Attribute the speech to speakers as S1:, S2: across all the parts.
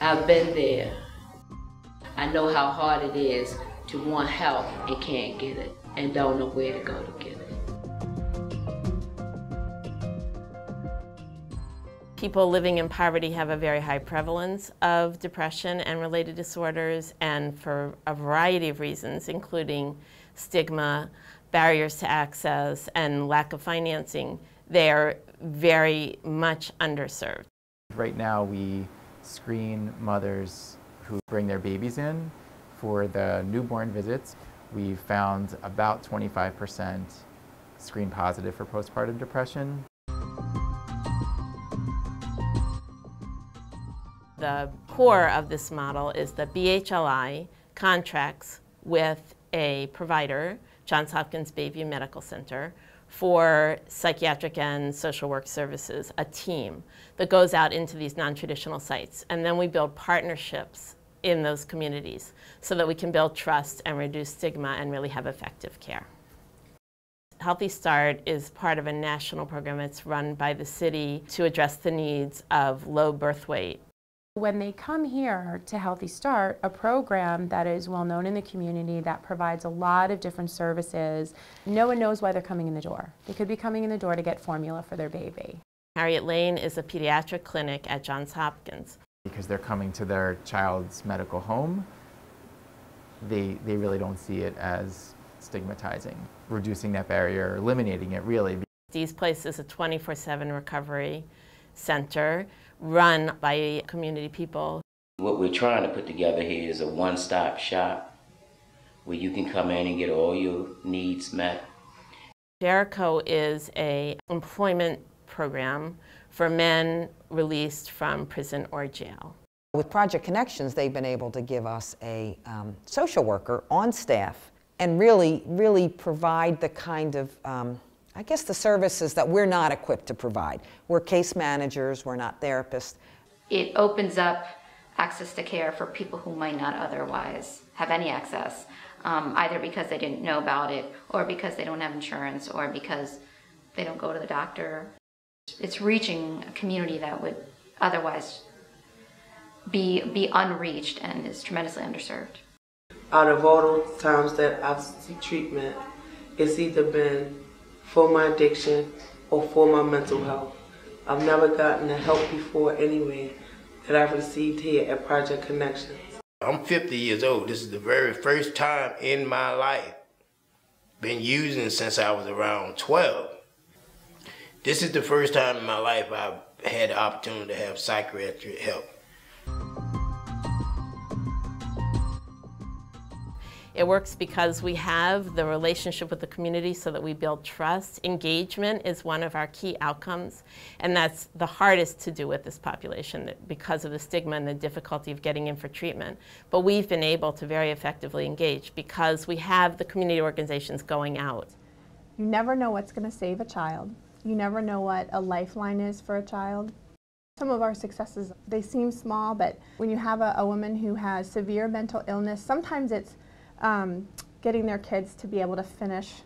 S1: I've been there. I know how hard it is to want help and can't get it and don't know where to go to get it.
S2: People living in poverty have a very high prevalence of depression and related disorders, and for a variety of reasons, including stigma, barriers to access, and lack of financing, they are very much underserved.
S3: Right now we screen mothers who bring their babies in for the newborn visits. We found about 25% screen positive for postpartum depression.
S2: The core of this model is the BHLI contracts with a provider, Johns Hopkins Bayview Medical Center, for psychiatric and social work services, a team that goes out into these non-traditional sites. And then we build partnerships in those communities so that we can build trust and reduce stigma and really have effective care. Healthy Start is part of a national program. It's run by the city to address the needs of low birth weight.
S4: When they come here to Healthy Start, a program that is well known in the community that provides a lot of different services, no one knows why they're coming in the door. They could be coming in the door to get formula for their baby.
S2: Harriet Lane is a pediatric clinic at Johns Hopkins.
S3: Because they're coming to their child's medical home, they really don't see it as stigmatizing. Reducing that barrier, eliminating it really.
S2: These places a 24/7 recovery center run by community people.
S5: What we're trying to put together here is a one-stop shop where you can come in and get all your needs met.
S2: Jericho is an employment program for men released from prison or jail.
S6: With Project Connections, they've been able to give us a social worker on staff and really provide the kind of I guess the services that we're not equipped to provide. We're case managers, we're not therapists.
S7: It opens up access to care for people who might not otherwise have any access, either because they didn't know about it, or because they don't have insurance, or because they don't go to the doctor. It's reaching a community that would otherwise be unreached and is tremendously underserved.
S8: Out of all those times that I've sought treatment, it's either been for my addiction or for my mental health. I've never gotten the help before anyway that I've received here at Project Connections.
S9: I'm 50 years old. This is the very first time in my life. Been using since I was around 12. This is the first time in my life I've had the opportunity to have psychiatric help.
S2: It works because we have the relationship with the community so that we build trust. Engagement is one of our key outcomes, and that's the hardest to do with this population because of the stigma and the difficulty of getting in for treatment. But we've been able to very effectively engage because we have the community organizations going out.
S10: You never know what's going to save a child. You never know what a lifeline is for a child. Some of our successes, they seem small, but when you have a woman who has severe mental illness, sometimes it's getting their kids to be able to finish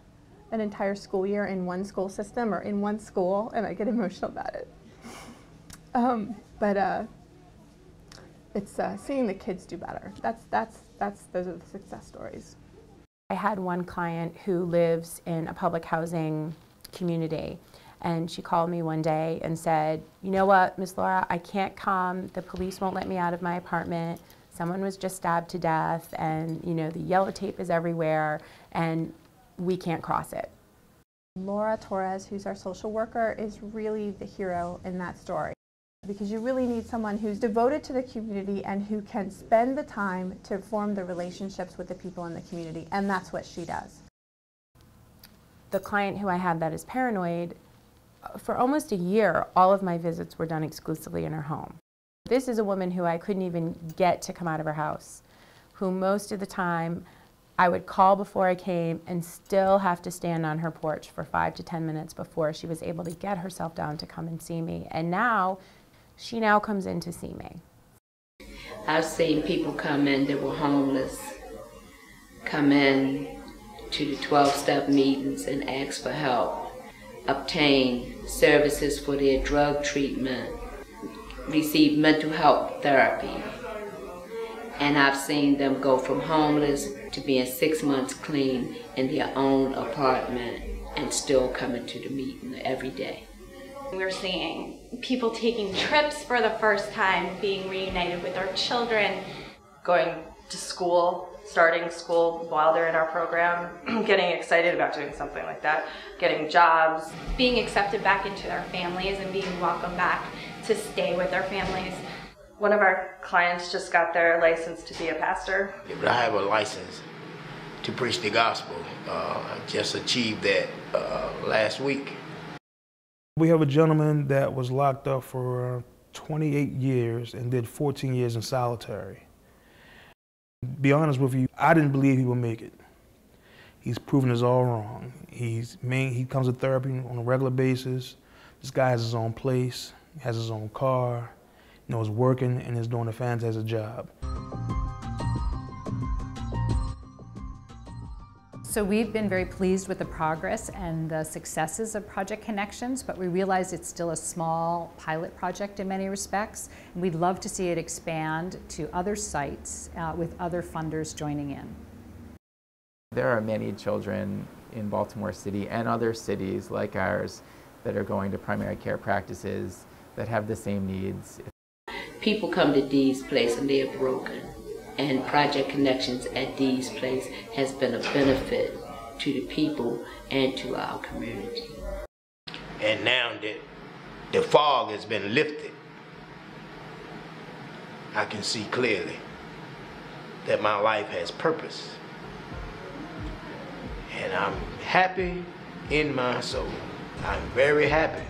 S10: an entire school year in one school system or in one school, and I get emotional about it. It's seeing the kids do better. Those are the success stories.
S4: I had one client who lives in a public housing community, and she called me one day and said, "You know what, Miss Laura, I can't come. The police won't let me out of my apartment. Someone was just stabbed to death, and you know the yellow tape is everywhere, and we can't cross it."
S10: Laura Torres, who's our social worker, is really the hero in that story, because you really need someone who's devoted to the community and who can spend the time to form the relationships with the people in the community, and that's what she does.
S4: The client who I have that is paranoid, for almost a year, all of my visits were done exclusively in her home. This is a woman who I couldn't even get to come out of her house, who most of the time I would call before I came and still have to stand on her porch for 5 to 10 minutes before she was able to get herself down to come and see me. And now, she now comes in to see me.
S1: I've seen people come in that were homeless, come in to the 12-step meetings and ask for help, obtain services for their drug treatment, receive mental health therapy, And I've seen them go from homeless to being 6 months clean in their own apartment and still coming to the meeting every day.
S11: We're seeing people taking trips for the first time, being reunited with our children.
S12: Going to school, starting school while they're in our program, getting excited about doing something like that, getting jobs.
S11: Being accepted back into their families and being welcomed back to stay with their families.
S12: One of our clients just got their license to be a pastor.
S9: Yeah, but I have a license to preach the gospel. I just achieved that last week.
S13: We have a gentleman that was locked up for 28 years and did 14 years in solitary. To be honest with you, I didn't believe he would make it. He's proven us all wrong. He comes to therapy on a regular basis. This guy has his own place, has his own car, is working and is doing a fantastic job.
S14: So we've been very pleased with the progress and the successes of Project Connections, but we realize it's still a small pilot project in many respects, and we'd love to see it expand to other sites with other funders joining in.
S3: There are many children in Baltimore City and other cities like ours that are going to primary care practices that have the same needs.
S1: People come to Dee's Place and they're broken, and Project Connections at Dee's Place has been a benefit to the people and to our community.
S9: And now that the fog has been lifted, I can see clearly that my life has purpose. And I'm happy in my soul. I'm very happy.